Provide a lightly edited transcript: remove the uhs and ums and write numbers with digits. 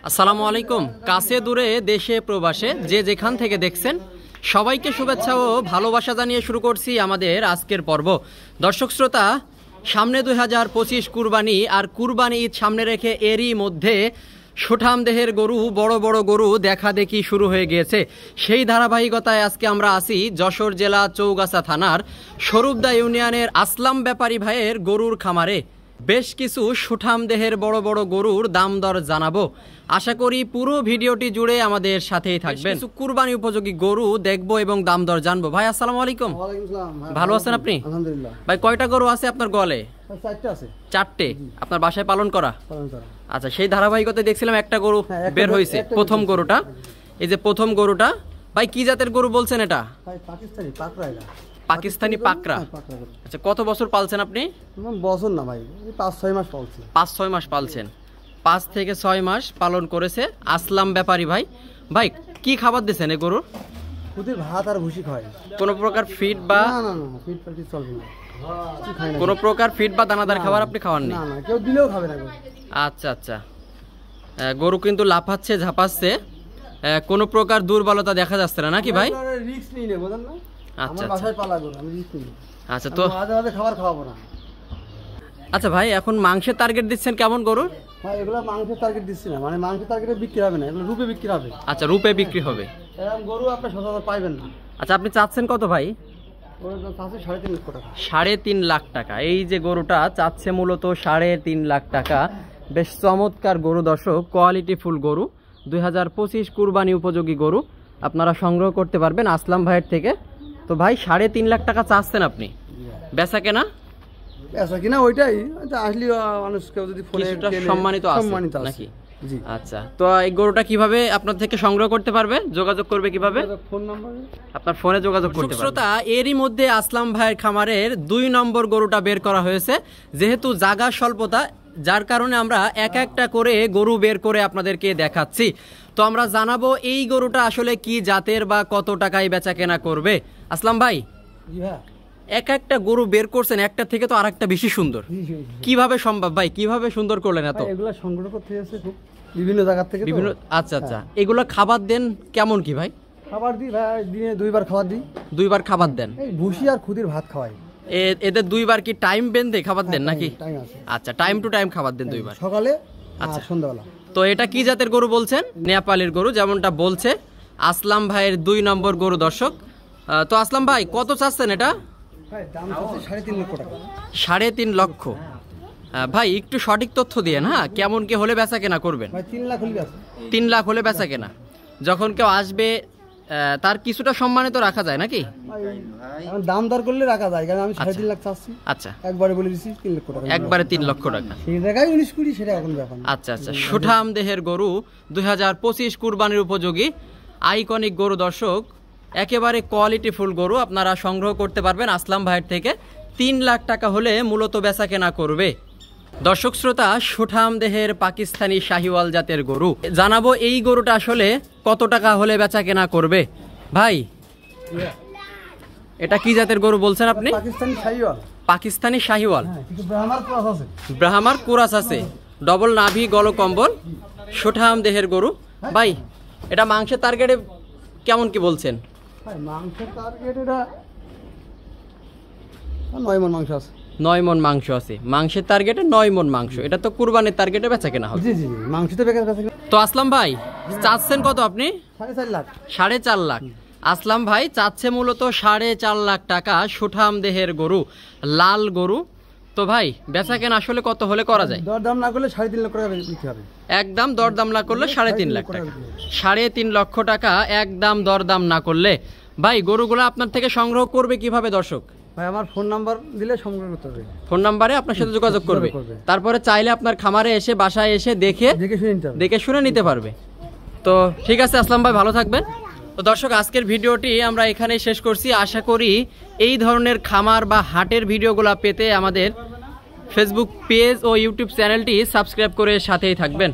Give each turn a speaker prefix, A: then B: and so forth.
A: আসসালামু আলাইকুম। কাছে দূরে দেশে প্রবাসে যে যেখান থেকে দেখছেন সবাইকে শুভেচ্ছা ও ভালোবাসা জানিয়ে শুরু করছি আমাদের আজকের পর্ব। দর্শক শ্রোতা, সামনে 2025 কুরবানি আর কুরবানি ঈদ সামনে রেখে এরই মধ্যে সুঠাম দেহের গরু, বড় বড় গরু দেখা দেখি শুরু হয়ে গিয়েছে। সেই ধারাবাহিকতায় আজকে আমরা আছি যশোর জেলা চৌগাছা থানার স্বরূপদা ইউনিয়নের আসলাম ব্যাপারী ভাইয়ের গরুর খামারে। বেশ কিছু সুঠাম দেহের বড় বড় গরুর দাম দর জানাবো। আশা করি পুরো ভিডিওটি জুড়ে আমাদের সাথেই থাকবেন। কিছু কুরবানি উপযোগী গরু দেখবো এবং দাম দর জানবো। ভাই আসসালামু আলাইকুম। ভালো আছেন আপনি?
B: আলহামদুলিল্লাহ।
A: ভাই কয়টা গরু আছে আপনার গোয়ালে?
B: 4টা আছে।
A: 4টে আপনার বাসায় পালন করা? আচ্ছা, সেই ধারাবাহিকতায় দেখছিলাম একটা গরু বের হয়েছে, প্রথম গরুটা। এই যে প্রথম গরুটা, ভাই কি জাতের গরু বলছেন এটা?
B: পাকিস্তানি পাকড়া।
A: পাকিস্তানি পাকড়া। আচ্ছা, কত বছর পালছেন আপনি?
B: বছর না ভাই, 5-6 মাস পালছি।
A: 5-6 মাস পালছেন। 5 থেকে 6 মাস পালন করেছে আসলাম ব্যাপারী ভাই। ভাই কি খাবার দিচ্ছেন এই গরুর?
B: খুদের ভাত আর ভুসি খায়।
A: কোন প্রকার ফিড বা
B: না ফিড পাটি চলবে না।
A: কোন প্রকার ফিড বা দানাদার খাবার আপনি খাওয়াননি?
B: না, কেউ দিলেও খাবে না।
A: আচ্ছা, গরু কিন্তু লাফাচ্ছে ঝাপাচ্ছে, কোনো প্রকার দুর্বলতা দেখা যাচ্ছে না নাকি ভাই?
B: রিস্ক নিই না, বুঝেন না?
A: আচ্ছা,
B: বাসায় পালা গরু, আমি রিস্ক নিই।
A: আচ্ছা, তো
B: আধে খাবার খাওয়াবো না।
A: আচ্ছা ভাই, এখন মাংসের টার্গেট দিচ্ছেন কেমন গরুর?
B: ভাই এগুলো মাংসের টার্গেট দিচ্ছি না, মানে মাংসের টার্গেটে বিক্রি হবে না, এগুলো রূপে বিক্রি হবে।
A: আচ্ছা, রূপে বিক্রি হবে।
B: এরকম গরু আপনি সচরাচর পাইবেন না।
A: আচ্ছা, আপনি চাচ্ছেন কত ভাই?
B: 3.5 লক্ষ টাকা।
A: 3.5 লাখ টাকা। এই যে গরুটা চাচ্ছে মূলত 3.5 লাখ টাকা। বেশ চমৎকার গরু দর্শক, কোয়ালিটি ফুল গরু, 2025 কুরবানি উপযোগী গরু আপনারা সংগ্রহ করতে পারবেন আসলাম ভাইয়ের থেকে। তো ভাই 3.5 লাখ টাকা চাচ্ছেন আপনি, বেচা কেনা?
B: বেচা কিনা ওইটাই, আসলে মানুষ কেউ যদি ফোনে
A: সম্মানিত নাকি? জি। আচ্ছা, তো এই গরুটা কিভাবে আপনার থেকে সংগ্রহ করতে পারবে, যোগাযোগ করবে কিভাবে?
B: ফোন নাম্বার,
A: আপনার ফোনে যোগাযোগ করতে পারবে। শ্রোতা, এরই মধ্যে আসলাম ভাইয়ের খামারের 2 নম্বর গরুটা বের করা হয়েছে। যেহেতু জায়গা স্বল্পতা, যার কারণে আমরা এক একটা করে গরু বের করে আপনাদেরকে দেখাচ্ছি। তো আমরা জানাবো এই গরুটা আসলে কি জাতের বা কত টাকায় বেচা কেনা করবে। আসলাম ভাই, এক একটা গরু বের করছেন, একটা থেকে তো আরেকটা বেশি সুন্দর। কিভাবে সম্ভব ভাই, কিভাবে সুন্দর করলেন এত?
B: এগুলা সংগ্রহ করতে হয়েছে বিভিন্ন জায়গা থেকে,
A: বিভিন্ন। আচ্ছা, এগুলো খাবার দেন কেমন কি ভাই?
B: খাবার দিই ভাই, দিনে 2 বার খাবার দিই।
A: 2 বার খাবার দেন?
B: এই ভুসি আর খুদের ভাত খাওয়াই।
A: এদের 2 বার কি টাইম বেঁধে খাবার দেন নাকি?
B: টাইম আছে।
A: আচ্ছা, টাইম টু টাইম খাবার দেন 2 বার,
B: সকালে
A: আচ্ছা
B: সন্ধ্যাবেলা।
A: তো এটা কি জাতের গরু বলছেন? নেপালের গরু, যেমনটা বলছে আসলাম ভাইয়ের 2 নম্বর গরু দর্শক। তো আসলাম ভাই কত চাচ্ছেন এটা?
B: দাম হচ্ছে 3.5 লক্ষ টাকা।
A: 3.5 লক্ষ। ভাই একটু সঠিক তথ্য দিয়েন, হ্যাঁ, কেমন কি হলে বেচা কেনা করবেন?
B: ভাই 3 লাখ হলে আছে।
A: 3 লাখ হলে বেচা কেনা। যখন কেউ আসবে তার কিছুটা সম্মানিত রাখা যায় নাকি?
B: এখন দাম দর করলে রাখা যায়, কারণ আমি 3.5 লাখ চাচ্ছি।
A: আচ্ছা,
B: একবারে বলে দিছি 3 লক্ষ টাকা।
A: একবারে 3 লক্ষ টাকা।
B: সেই জায়গায় 19-20 সেটা এখন ব্যাপার।
A: আচ্ছা, সুঠাম দেহের গরু, 2025 কুরবানির উপযোগী আইকনিক গরু দর্শক, একেবারে কোয়ালিটি ফুল গরু আপনারা সংগ্রহ করতে পারবেন আসলাম ভাইয়ের থেকে। 3 লাখ টাকা হলে মূলত বেচা কেনা করবে। দর্শক শ্রোতা, সুঠাম দেহের পাকিস্তানি শাহিওয়াল জাতের গরু জানাবো এই গরুটা আসলে কত টাকা হলে বেচা কেনা করবে। ভাই এটা কি জাতের গরু বলছেন আপনি?
B: পাকিস্তানি শাহিওয়াল।
A: পাকিস্তানি শাহিওয়াল,
B: কিন্তু ব্রাহ্মার ক্রস আছে।
A: ব্রাহ্মার কুরাস আছে, ডবল নাভি গল কম্বল, সুঠাম দেহের গরু। ভাই এটা মাংসের টার্গেটে কেমন কি বলছেন?
B: ভাই মাংসের টার্গেট এটা 9 মণ মাংস আছে।
A: 9 মণ মাংস আছে। মাংসের টার্গেটে 9 মণ মাংস। এটা তো কুরবানির টার্গেটে বেচা কেনা হবে।
B: জি, মাংস তো বেকার বেচা।
A: তো আসলাম ভাই চাচ্ছেন কত আপনি?
B: 4.5 লাখ।
A: 4.5 লাখ। আসলাম ভাই চাচ্ছে মূলত 4.5 লাখ টাকা সুঠাম দেহের গরু, লাল গরু। তো ভাই বেচা কেনা আসলে কত হলে করা যায়?
B: দরদাম না করলে 3.5 লাখ টাকা বিক্রি হবে।
A: একদম দরদাম না করলে 3.5 লাখ টাকা। 3.5 লক্ষ টাকা একদম দরদাম না করলে। ভাই গরুগুলো আপনার থেকে সংগ্রহ করবে কিভাবে দর্শক?
B: ভাই আমার ফোন নাম্বার দিলে সংগ্রহ করতে হবে।
A: ফোন নাম্বারে আপনার সাথে যোগাযোগ করবে, তারপরে চাইলে আপনার খামারে এসে, বাসায় এসে দেখে শুনে নিতে পারবে। তো ঠিক আছে আসলাম ভাই, ভালো থাকবেন। তো দর্শক, আজকের ভিডিওটি আমরা এখানেই শেষ করছি। আশা করি এই ধরনের খামার বা হাটের ভিডিওগুলো পেতে আমাদের ফেসবুক পেজ ও ইউটিউব চ্যানেলটি সাবস্ক্রাইব করে সাথেই থাকবেন।